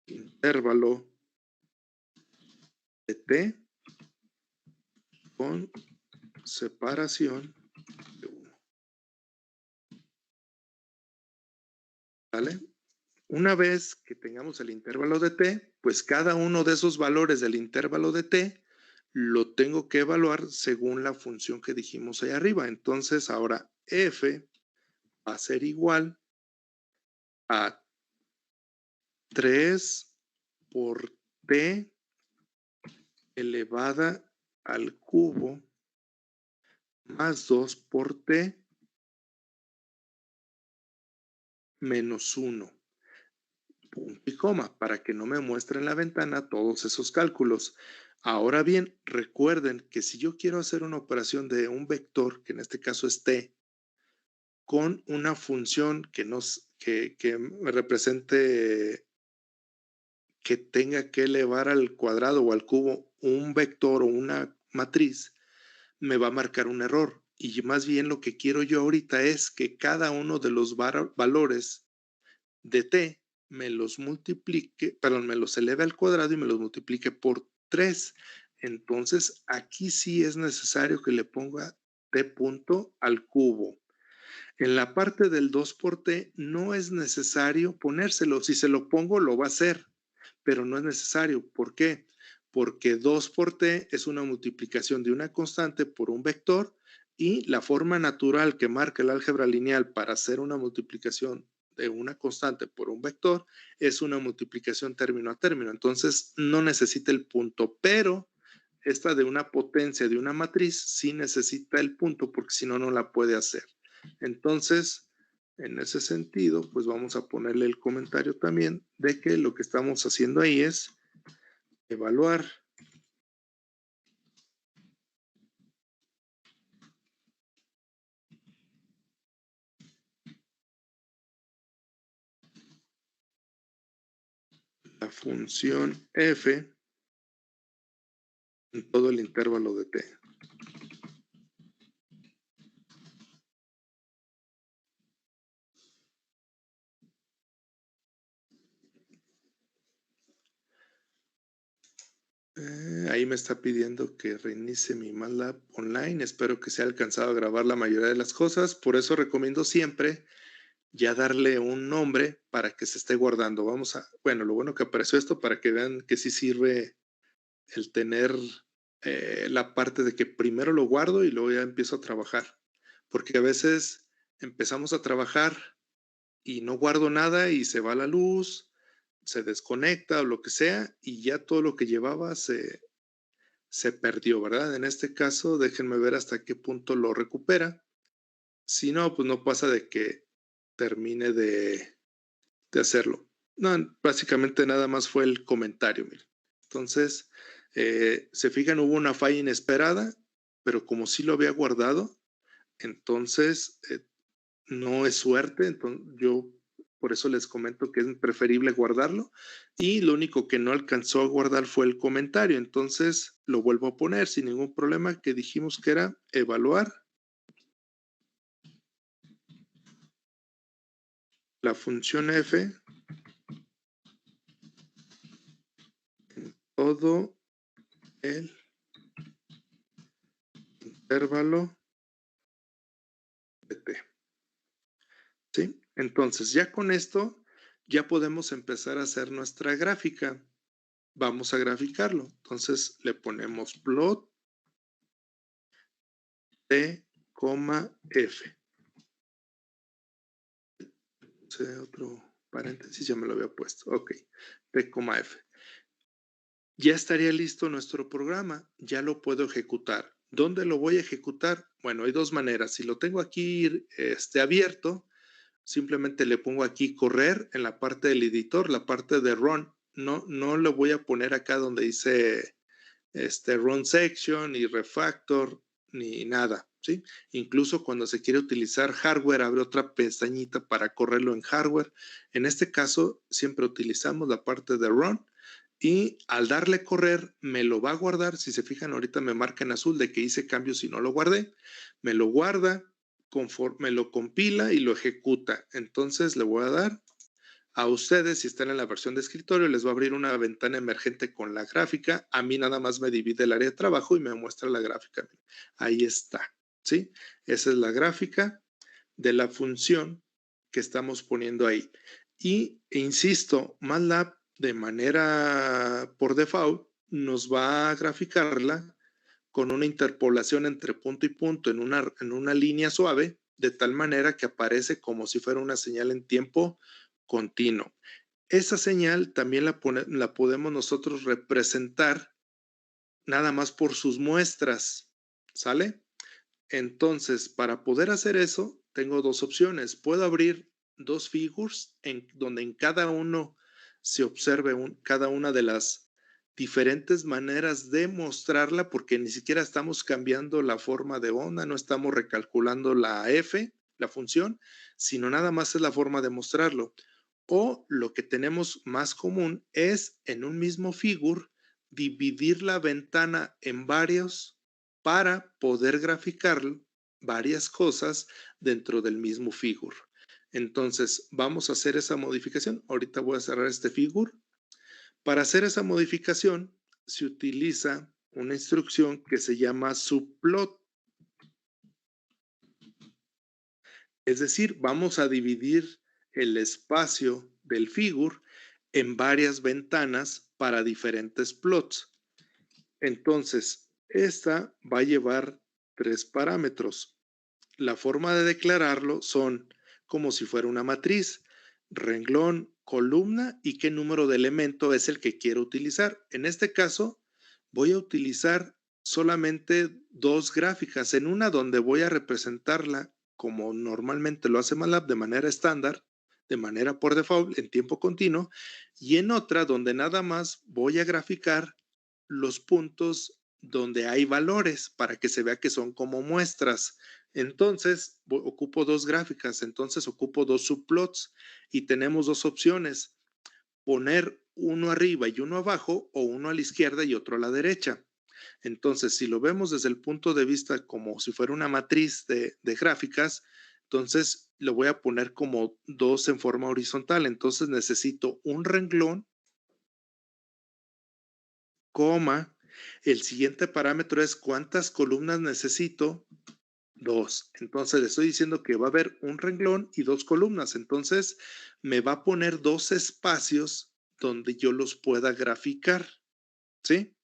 intervalo de t con separación de 1. ¿Vale? Una vez que tengamos el intervalo de t, pues cada uno de esos valores del intervalo de t lo tengo que evaluar según la función que dijimos ahí arriba. Entonces ahora f va a ser igual a 3 por t elevada al cubo más 2 por t menos 1. Punto y coma, para que no me muestre en la ventana todos esos cálculos. Ahora bien, recuerden que si yo quiero hacer una operación de un vector, que en este caso es t, con una función que me represente que tenga que elevar al cuadrado o al cubo un vector o una matriz, me va a marcar un error. Y más bien lo que quiero yo ahorita es que cada uno de los valores de t me los multiplique, perdón, me los eleve al cuadrado y me los multiplique por 3. Entonces, aquí sí es necesario que le ponga t punto al cubo. En la parte del 2 por t no es necesario ponérselo. Si se lo pongo, lo va a hacer, pero no es necesario. ¿Por qué? Porque 2 por t es una multiplicación de una constante por un vector y la forma natural que marca el álgebra lineal para hacer una multiplicación de una constante por un vector es una multiplicación término a término. Entonces no necesita el punto, pero esta de una potencia de una matriz sí necesita el punto porque si no, no la puede hacer. Entonces, en ese sentido, pues vamos a ponerle el comentario también de que lo que estamos haciendo ahí es evaluar la función f en todo el intervalo de t. Ahí me está pidiendo que reinicie mi MATLAB online. Espero que se haya alcanzado a grabar la mayoría de las cosas. Por eso recomiendo siempre ya darle un nombre para que se esté guardando. Bueno, lo bueno que apareció esto para que vean que sí sirve el tener la parte de que primero lo guardo y luego ya empiezo a trabajar. Porque a veces empezamos a trabajar y no guardo nada y se va la luz, se desconecta o lo que sea y ya todo lo que llevaba se perdió, ¿verdad? En este caso, déjenme ver hasta qué punto lo recupera. Si no, pues no pasa de que termine de hacerlo. No, básicamente nada más fue el comentario, miren. Entonces, se fijan, hubo una falla inesperada, pero como sí lo había guardado, entonces no es suerte. Entonces, yo por eso les comento que es preferible guardarlo. Y lo único que no alcanzó a guardar fue el comentario. Entonces, lo vuelvo a poner sin ningún problema, que dijimos que era evaluar la función f todo el intervalo de t. ¿Sí? Entonces, ya con esto, ya podemos empezar a hacer nuestra gráfica. Vamos a graficarlo. Entonces, le ponemos plot t, f. Otro paréntesis, ya me lo había puesto. Ok, t, f. Ya estaría listo nuestro programa. Ya lo puedo ejecutar. ¿Dónde lo voy a ejecutar? Bueno, hay dos maneras. Si lo tengo aquí abierto, simplemente le pongo aquí correr en la parte del editor, la parte de run. No lo voy a poner acá donde dice run section y refactor. ni nada, ¿sí? Incluso cuando se quiere utilizar hardware, abre otra pestañita para correrlo en hardware. En este caso, siempre utilizamos la parte de run y al darle correr, me lo va a guardar. Si se fijan, ahorita me marca en azul de que hice cambios y no lo guardé. Me lo guarda, conforme lo compila y lo ejecuta. Entonces le voy a dar a ustedes, si están en la versión de escritorio, les va a abrir una ventana emergente con la gráfica. A mí nada más me divide el área de trabajo y me muestra la gráfica. Ahí está, ¿sí? Esa es la gráfica de la función que estamos poniendo ahí. Y, insisto, MATLAB de manera por default nos va a graficarla con una interpolación entre punto y punto en una línea suave, de tal manera que aparece como si fuera una señal en tiempo continuo. Esa señal también la podemos nosotros representar nada más por sus muestras, ¿sale? Entonces, para poder hacer eso, tengo dos opciones. Puedo abrir dos figures donde en cada uno se observe cada una de las diferentes maneras de mostrarla, porque ni siquiera estamos cambiando la forma de onda, no estamos recalculando la f, la función, sino nada más es la forma de mostrarlo. O lo que tenemos más común es en un mismo figure dividir la ventana en varios para poder graficar varias cosas dentro del mismo figure. Entonces, vamos a hacer esa modificación. Ahorita voy a cerrar este figure. Para hacer esa modificación, se utiliza una instrucción que se llama subplot. Es decir, vamos a dividir el espacio del figure en varias ventanas para diferentes plots. Entonces, esta va a llevar 3 parámetros. La forma de declararlo son como si fuera una matriz, renglón, columna y qué número de elemento es el que quiero utilizar. En este caso, voy a utilizar solamente dos gráficas. En una donde voy a representarla como normalmente lo hace MATLAB de manera estándar, de manera por default, en tiempo continuo, y en otra donde nada más voy a graficar los puntos donde hay valores para que se vea que son como muestras. Entonces, ocupo dos gráficas, entonces ocupo dos subplots y tenemos dos opciones, poner uno arriba y uno abajo o uno a la izquierda y otro a la derecha. Entonces, si lo vemos desde el punto de vista como si fuera una matriz de gráficas, entonces lo voy a poner como dos en forma horizontal. Entonces necesito un renglón, coma. El siguiente parámetro es cuántas columnas necesito. 2. Entonces le estoy diciendo que va a haber un renglón y dos columnas. Entonces me va a poner dos espacios donde yo los pueda graficar. ¿Sí?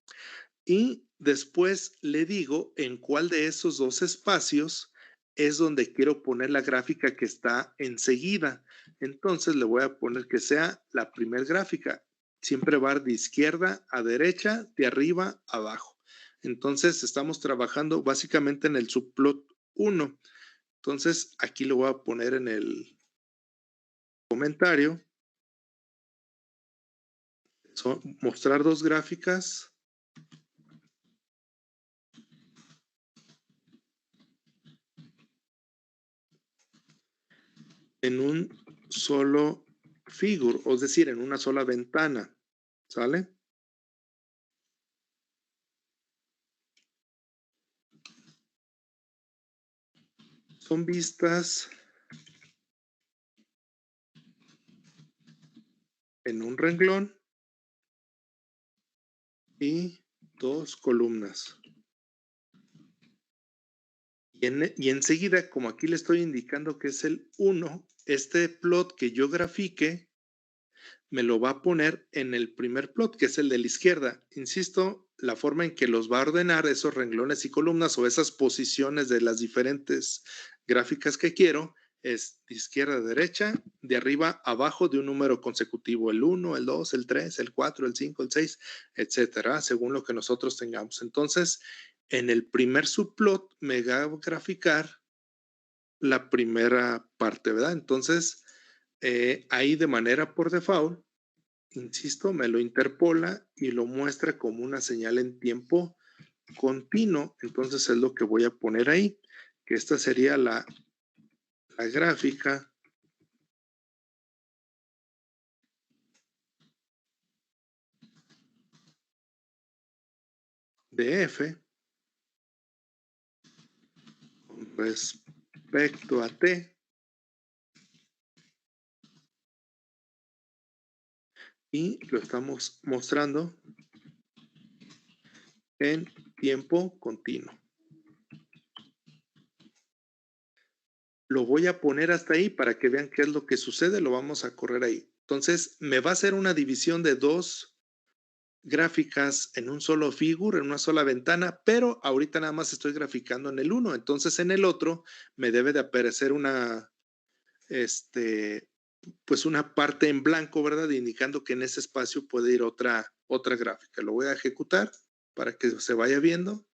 Y después le digo en cuál de esos dos espacios es donde quiero poner la gráfica que está enseguida. Entonces le voy a poner que sea la primera gráfica. Siempre va de izquierda a derecha, de arriba a abajo. Entonces estamos trabajando básicamente en el subplot 1. Entonces aquí lo voy a poner en el comentario. Mostrar dos gráficas. En un solo figure, es decir, en una sola ventana, ¿sale? Son vistas en un renglón y dos columnas. Y enseguida, como aquí le estoy indicando que es el 1, este plot que yo grafique me lo va a poner en el primer plot, que es el de la izquierda. Insisto, la forma en que los va a ordenar esos renglones y columnas o esas posiciones de las diferentes gráficas que quiero es de izquierda a derecha, de arriba a abajo de un número consecutivo, el 1, el 2, el 3, el 4, el 5, el 6, etcétera, según lo que nosotros tengamos. Entonces, en el primer subplot me va a graficar la primera parte, ¿verdad? Entonces, ahí de manera por default, insisto, me lo interpola y lo muestra como una señal en tiempo continuo, entonces es lo que voy a poner ahí, que esta sería la gráfica de F con respecto a T y lo estamos mostrando en tiempo continuo. Lo voy a poner hasta ahí para que vean qué es lo que sucede, lo vamos a correr ahí. Entonces, me va a hacer una división de dos gráficas en un solo figure, en una sola ventana, pero ahorita nada más estoy graficando en el uno. Entonces, en el otro me debe de aparecer una, pues una parte en blanco, ¿verdad? Indicando que en ese espacio puede ir otra gráfica. Lo voy a ejecutar para que se vaya viendo.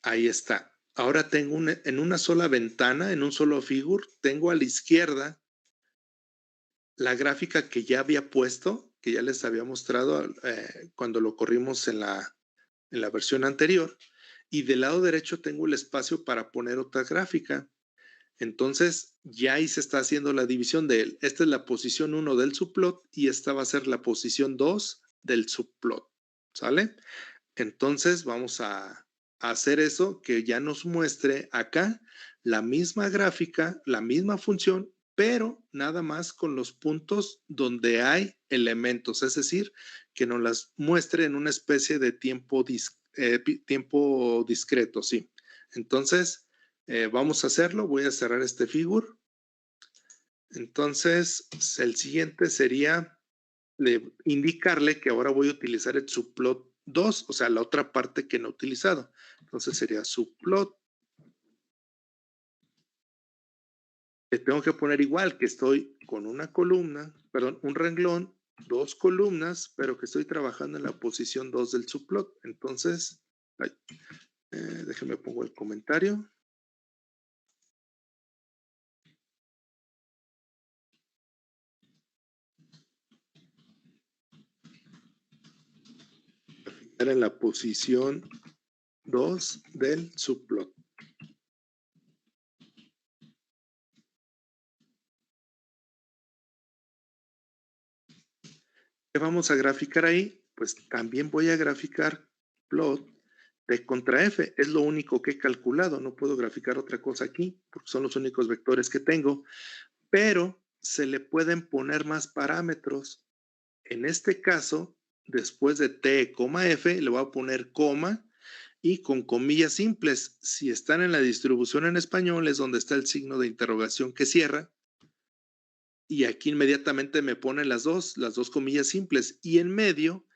Ahí está. Ahora tengo en una sola ventana, en un solo figure, tengo a la izquierda la gráfica que ya había puesto, que ya les había mostrado cuando lo corrimos en la versión anterior. Y del lado derecho tengo el espacio para poner otra gráfica. Entonces, ya ahí se está haciendo la división de él. Esta es la posición 1 del subplot y esta va a ser la posición 2 del subplot. ¿Sale? Entonces, vamos a hacer eso que ya nos muestre acá la misma gráfica, la misma función, pero nada más con los puntos donde hay elementos, es decir, que nos las muestre en una especie de tiempo discreto, sí. Entonces, vamos a hacerlo. Voy a cerrar este figure. Entonces, el siguiente sería indicarle que ahora voy a utilizar el subplot 2, o sea, la otra parte que no he utilizado. Entonces sería subplot. Le tengo que poner igual que estoy con una columna, perdón, un renglón, dos columnas, pero que estoy trabajando en la posición 2 del subplot. Entonces, déjenme pongo el comentario. En la posición 2 del subplot. ¿Qué vamos a graficar ahí? Pues también voy a graficar plot de contra F. Es lo único que he calculado. No puedo graficar otra cosa aquí porque son los únicos vectores que tengo. Pero se le pueden poner más parámetros. En este caso, después de T, F, le voy a poner coma y con comillas simples. Si están en la distribución en español es donde está el signo de interrogación que cierra. Y aquí inmediatamente me pone las dos comillas simples. Y en medio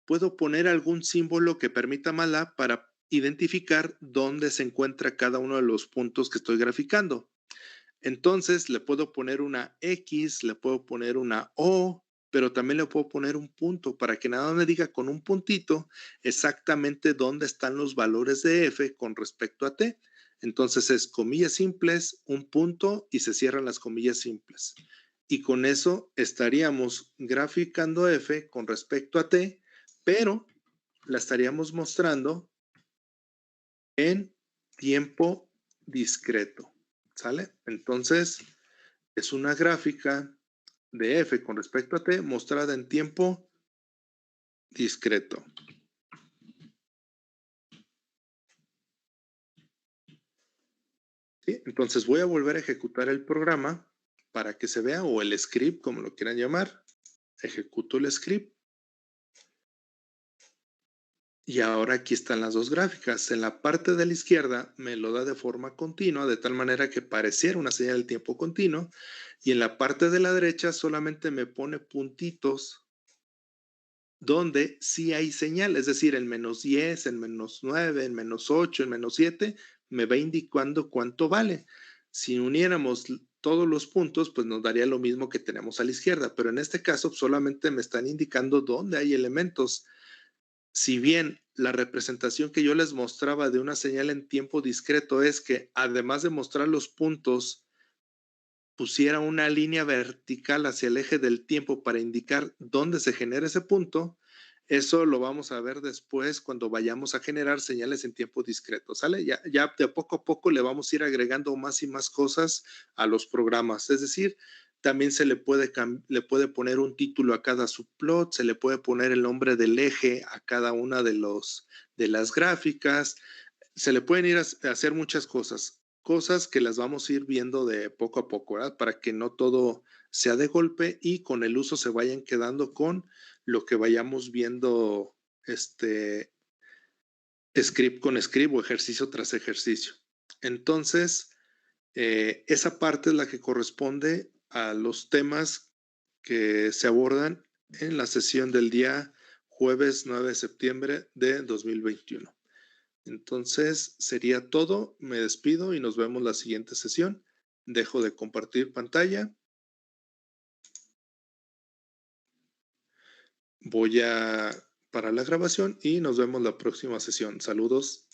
puedo poner algún símbolo que permita MATLAB para identificar dónde se encuentra cada uno de los puntos que estoy graficando. Entonces le puedo poner una X, le puedo poner una O, pero también le puedo poner un punto para que nada me diga con un puntito exactamente dónde están los valores de F con respecto a T. Entonces es comillas simples, un punto y se cierran las comillas simples. Y con eso estaríamos graficando F con respecto a T, pero la estaríamos mostrando en tiempo discreto. ¿Sale? Entonces, es una gráfica de F con respecto a T mostrada en tiempo discreto. ¿Sí? Entonces voy a volver a ejecutar el programa para que se vea, o el script, como lo quieran llamar. Ejecuto el script. Y ahora aquí están las dos gráficas. En la parte de la izquierda me lo da de forma continua, de tal manera que pareciera una señal de tiempo continuo. Y en la parte de la derecha solamente me pone puntitos donde sí hay señal, es decir, en -10, en -9, en -8, en -7, me va indicando cuánto vale. Si uniéramos todos los puntos, pues nos daría lo mismo que tenemos a la izquierda, pero en este caso solamente me están indicando dónde hay elementos. Si bien la representación que yo les mostraba de una señal en tiempo discreto es que además de mostrar los puntos, pusiera una línea vertical hacia el eje del tiempo para indicar dónde se genera ese punto, Eso lo vamos a ver después cuando vayamos a generar señales en tiempo discreto, ¿sale? Ya de poco a poco le vamos a ir agregando más y más cosas a los programas. Es decir, también le puede poner un título a cada subplot, se le puede poner el nombre del eje a cada una de las gráficas, se le pueden ir a hacer muchas cosas que las vamos a ir viendo de poco a poco, ¿verdad? Para que no todo sea de golpe y con el uso se vayan quedando con lo que vayamos viendo, script con script o ejercicio tras ejercicio. Entonces, esa parte es la que corresponde a los temas que se abordan en la sesión del día jueves 9 de septiembre de 2021. Entonces, sería todo. Me despido y nos vemos la siguiente sesión. Dejo de compartir pantalla. Voy a parar la grabación y nos vemos la próxima sesión. Saludos.